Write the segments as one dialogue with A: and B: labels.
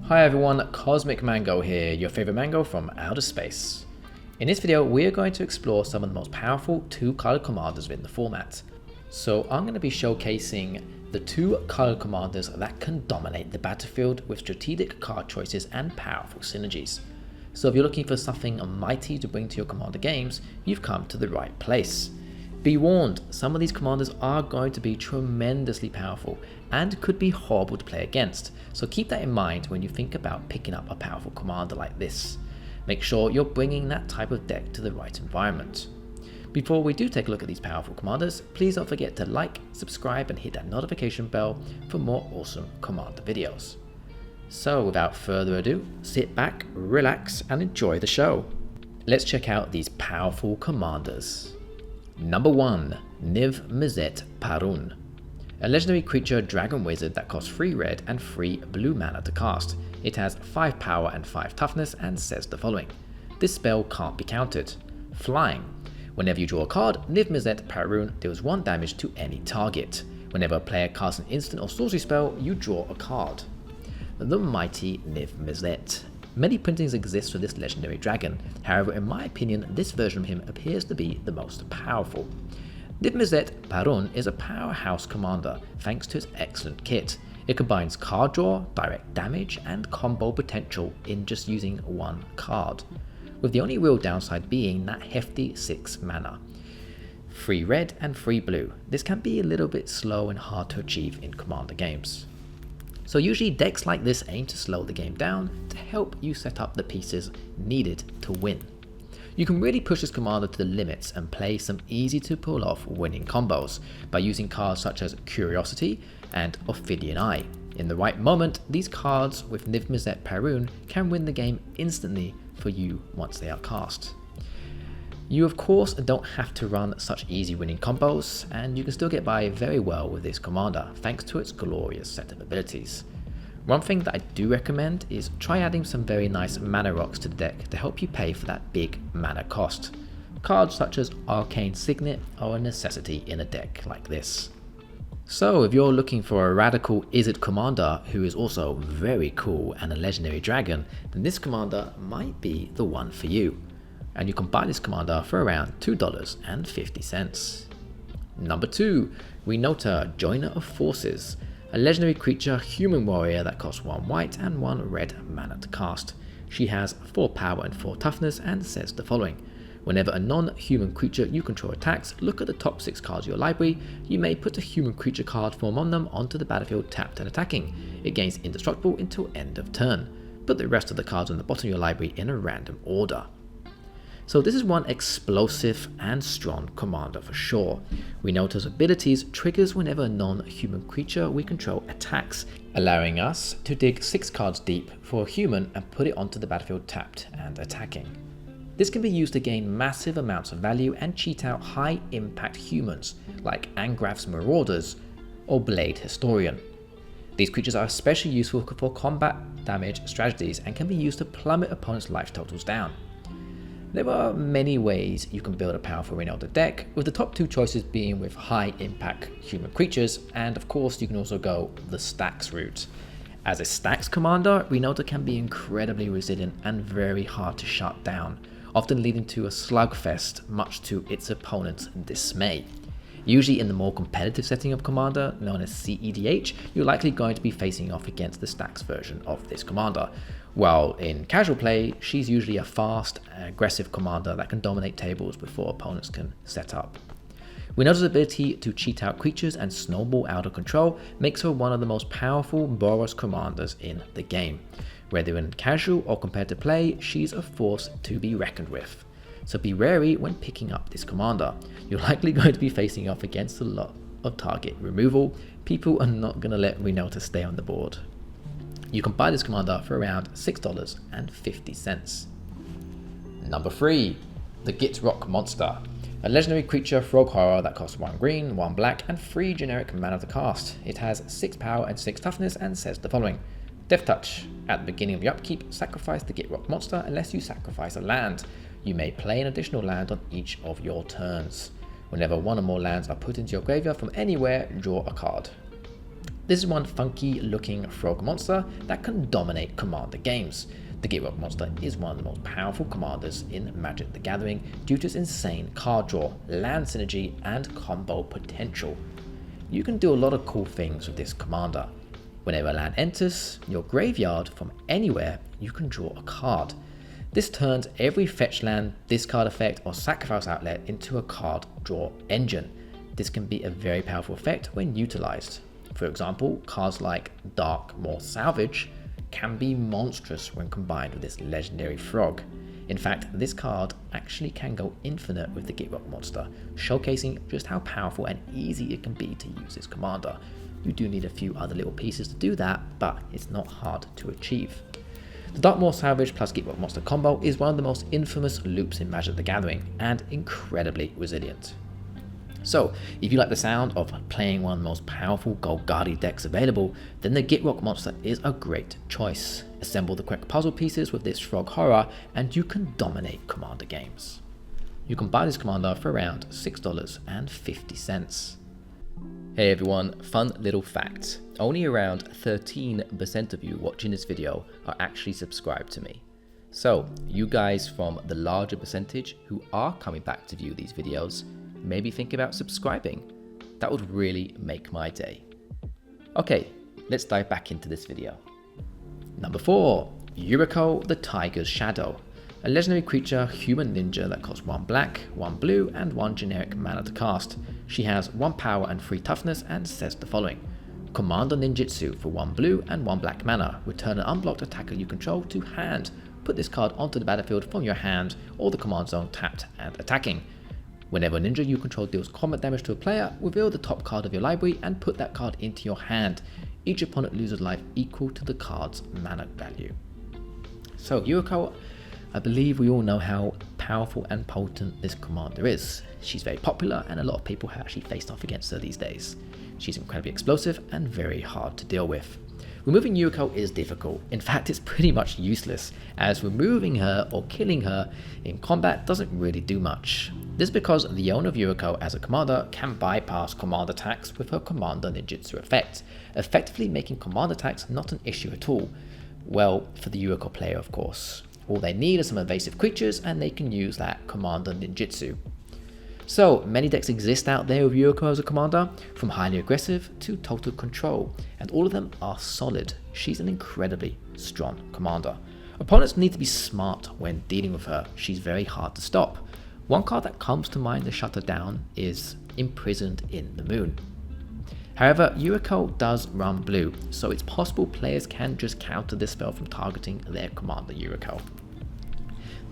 A: Hi everyone, Cosmic Mango here, your favorite mango from outer space. In this video, we are going to explore some of the most powerful 2-colored commanders in the format. So I'm going to be showcasing the 2-colored commanders that can dominate the battlefield with strategic card choices and powerful synergies. So if you're looking for something mighty to bring to your commander games, you've come to the right place. Be warned, some of these commanders are going to be tremendously powerful and could be horrible to play against, so keep that in mind when you think about picking up a powerful commander like this. Make sure you're bringing that type of deck to the right environment. Before we do take a look at these powerful commanders, please don't forget to like, subscribe and hit that notification bell for more awesome commander videos. So without further ado, sit back, relax and enjoy the show. Let's check out these powerful commanders. Number 1. Niv-Mizzet Parun. A legendary creature dragon wizard that costs 3 red and 3 blue mana to cast. It has 5 power and 5 toughness and says the following. This spell can't be countered. Flying. Whenever you draw a card, Niv-Mizzet Parun deals 1 damage to any target. Whenever a player casts an instant or sorcery spell, you draw a card. The mighty Niv-Mizzet. Many printings exist for this legendary dragon, however in my opinion this version of him appears to be the most powerful. Niv-Mizzet Parun is a powerhouse commander thanks to its excellent kit. It combines card draw, direct damage and combo potential in just using 1 card, with the only real downside being that hefty 6 mana. 3 red and 3 blue. This can be a little bit slow and hard to achieve in commander games. So usually decks like this aim to slow the game down to help you set up the pieces needed to win. You can really push this commander to the limits and play some easy to pull off winning combos by using cards such as Curiosity and Ophidian Eye. In the right moment, these cards with Niv-Mizzet Parun can win the game instantly for you once they are cast. You of course don't have to run such easy winning combos, and you can still get by very well with this commander thanks to its glorious set of abilities. One thing that I do recommend is try adding some very nice mana rocks to the deck to help you pay for that big mana cost. Cards such as Arcane Signet are a necessity in a deck like this. So if you're looking for a radical Izzet commander who is also very cool and a legendary dragon, then this commander might be the one for you. And you can buy this commander for around $2.50. Number 2. Winota, Joiner of Forces. A legendary creature human warrior that costs 1 white and 1 red mana to cast. She has 4 power and 4 toughness and says the following. Whenever a non-human creature you control attacks, look at the top 6 cards of your library. You may put a human creature card from among them onto the battlefield tapped and attacking. It gains indestructible until end of turn. Put the rest of the cards on the bottom of your library in a random order. So this is one explosive and strong commander for sure. Winota's abilities triggers whenever a non-human creature we control attacks, allowing us to dig 6 cards deep for a human and put it onto the battlefield tapped and attacking. This can be used to gain massive amounts of value and cheat out high impact humans like Angrath's Marauders or Blade Historian. These creatures are especially useful for combat damage strategies and can be used to plummet opponents' life totals down. There are many ways you can build a powerful Winota deck, with the top 2 choices being with high impact human creatures, and of course you can also go the stacks route. As a stacks commander, Winota can be incredibly resilient and very hard to shut down, often leading to a slugfest much to its opponent's dismay. Usually in the more competitive setting of commander, known as CEDH, you're likely going to be facing off against the stacks version of this commander, while in casual play, she's usually a fast, aggressive commander that can dominate tables before opponents can set up. Winota's ability to cheat out creatures and snowball out of control makes her one of the most powerful Boros commanders in the game. Whether in casual or competitive play, she's a force to be reckoned with. So be wary when picking up this commander. You're likely going to be facing off against a lot of target removal. People are not going to let Winota stay on the board. You can buy this commander for around $6.50. Number 3. The Gitrog Monster. A legendary creature frog horror that costs 1 green, 1 black and 3 generic mana to cast. It has 6 power and 6 toughness and says the following. Death Touch. At the beginning of your upkeep, sacrifice the Gitrog Monster unless you sacrifice a land. You may play an additional land on each of your turns. Whenever 1 or more lands are put into your graveyard from anywhere, draw a card. This is one funky looking frog monster that can dominate commander games. The Gitrog Monster is one of the most powerful commanders in Magic the Gathering due to its insane card draw, land synergy, and combo potential. You can do a lot of cool things with this commander. Whenever a land enters your graveyard from anywhere, you can draw a card. This turns every fetch land, discard effect, or sacrifice outlet into a card draw engine. This can be a very powerful effect when utilized. For example, cards like Dark Maw Salvage can be monstrous when combined with this legendary frog. In fact, this card actually can go infinite with the Gitrog Monster, showcasing just how powerful and easy it can be to use this commander. You do need a few other little pieces to do that, but it's not hard to achieve. The Dark Maw Salvage plus Gitrog Monster combo is one of the most infamous loops in Magic the Gathering, and incredibly resilient. So, if you like the sound of playing one of the most powerful Golgari decks available, then the Gitrog Monster is a great choice. Assemble the correct puzzle pieces with this frog horror, and you can dominate commander games. You can buy this commander for around $6.50. Hey everyone, fun little fact. Only around 13% of you watching this video are actually subscribed to me. So, you guys from the larger percentage who are coming back to view these videos, maybe think about subscribing. That would really make my day. Okay, let's dive back into this video. Number 4, Yuriko the Tiger's Shadow. A legendary creature, human ninja that costs 1 black, 1 blue, and 1 generic mana to cast. She has 1 power and 3 toughness and says the following. Commander Ninjutsu for 1 blue and 1 black mana. Return an unblocked attacker you control to hand. Put this card onto the battlefield from your hand or the command zone tapped and attacking. Whenever a ninja you control deals combat damage to a player, reveal the top card of your library and put that card into your hand. Each opponent loses life equal to the card's mana value. So Yuriko, I believe we all know how powerful and potent this commander is. She's very popular and a lot of people have actually faced off against her these days. She's incredibly explosive and very hard to deal with. Removing Yuriko is difficult. In fact, it's pretty much useless, as removing her or killing her in combat doesn't really do much. This is because the owner of Yuriko as a commander can bypass command attacks with her Commander Ninjutsu effect, effectively making command attacks not an issue at all. Well, for the Yuriko player of course. All they need are some evasive creatures and they can use that Commander Ninjutsu. So, many decks exist out there with Yuriko as a commander, from highly aggressive to total control, and all of them are solid. She's an incredibly strong commander. Opponents need to be smart when dealing with her. She's very hard to stop. One card that comes to mind to shut her down is Imprisoned in the Moon. However, Yuriko does run blue, so it's possible players can just counter this spell from targeting their commander Yuriko.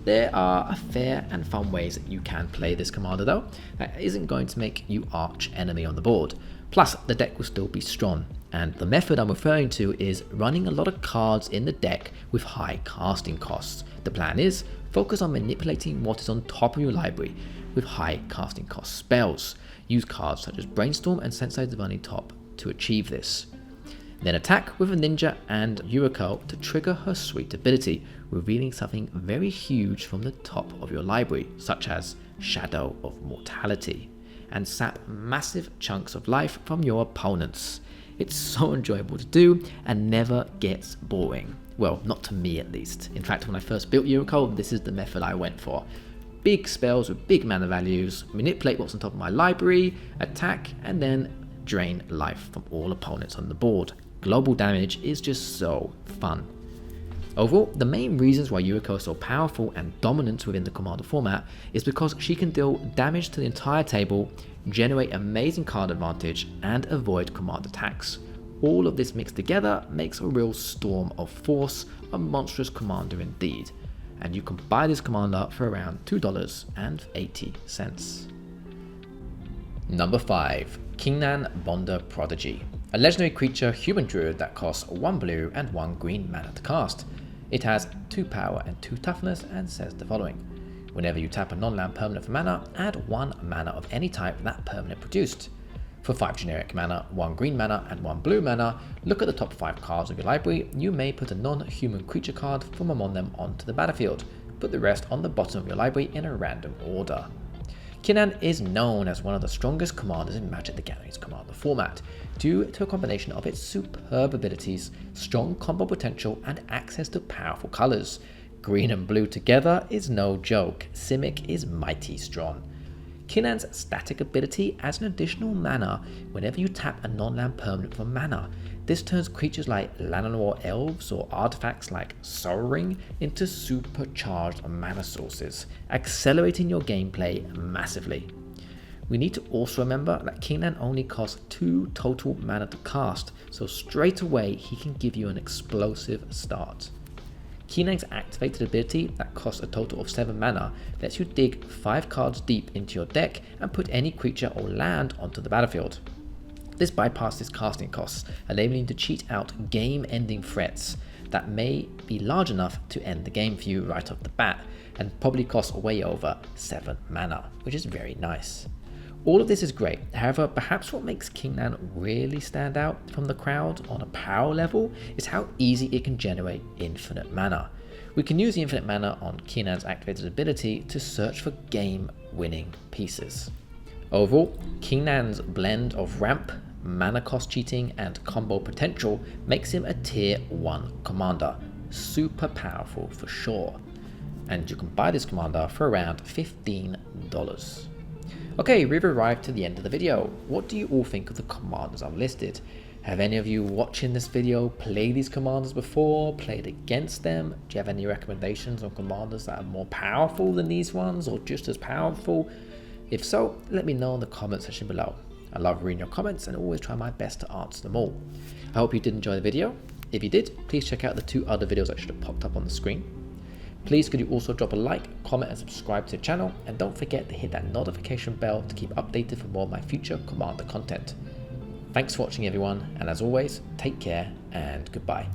A: There are a fair and fun ways that you can play this commander though, that isn't going to make you arch enemy on the board. Plus, the deck will still be strong, and the method I'm referring to is running a lot of cards in the deck with high casting costs. The plan is, focus on manipulating what is on top of your library with high casting cost spells. Use cards such as Brainstorm and Sensei Divine Top to achieve this. Then attack with a ninja and Yuriko to trigger her sweet ability, revealing something very huge from the top of your library, such as Shadow of Mortality, and sap massive chunks of life from your opponents. It's so enjoyable to do and never gets boring. Well, not to me at least. In fact, when I first built Yuriko, this is the method I went for. Big spells with big mana values, manipulate what's on top of my library, attack, and then drain life from all opponents on the board. Global damage is just so fun. Overall, the main reasons why Yuriko is so powerful and dominant within the commander format is because she can deal damage to the entire table, generate amazing card advantage, and avoid command attacks. All of this mixed together makes a real storm of force, a monstrous commander indeed. And you can buy this commander for around $2.80. Number 5. Kinnan Prodigy. A legendary creature human druid that costs 1 blue and 1 green mana to cast. It has 2 power and 2 toughness and says the following. Whenever you tap a non-land permanent for mana, add 1 mana of any type that permanent produced. For 5 generic mana, 1 green mana and 1 blue mana, look at the top 5 cards of your library. You may put a non-human creature card from among them onto the battlefield. Put the rest on the bottom of your library in a random order. Kinnan is known as one of the strongest commanders in Magic the Gathering's Commander format, due to a combination of its superb abilities, strong combo potential, and access to powerful colours. Green and blue together is no joke. Simic is mighty strong. Kinnan's static ability adds an additional mana whenever you tap a non-land permanent for mana. This turns creatures like Llanowar Elves or artifacts like Soul Ring into supercharged mana sources, accelerating your gameplay massively. We need to also remember that Kinnan only costs 2 total mana to cast, so straight away he can give you an explosive start. Kinnan's activated ability that costs a total of 7 mana lets you dig 5 cards deep into your deck and put any creature or land onto the battlefield. This bypasses casting costs, enabling you to cheat out game-ending threats that may be large enough to end the game for you right off the bat, and probably cost way over 7 mana, which is very nice. All of this is great, however, perhaps what makes Kinnan really stand out from the crowd on a power level is how easy it can generate infinite mana. We can use the infinite mana on Kinnan's activated ability to search for game-winning pieces. Overall, Kinnan's blend of ramp, mana cost cheating, and combo potential makes him a tier 1 commander. Super powerful for sure. And you can buy this commander for around $15. Okay, we've arrived to the end of the video. What do you all think of the commanders I've listed? Have any of you watching this video played these commanders before, played against them? Do you have any recommendations on commanders that are more powerful than these ones or just as powerful? If so, let me know in the comment section below. I love reading your comments and always try my best to answer them all. I hope you did enjoy the video. If you did, please check out the 2 other videos that should have popped up on the screen. Please could you also drop a like, comment and subscribe to the channel, and don't forget to hit that notification bell to keep updated for more of my future Commander content. Thanks for watching everyone, and as always, take care and goodbye.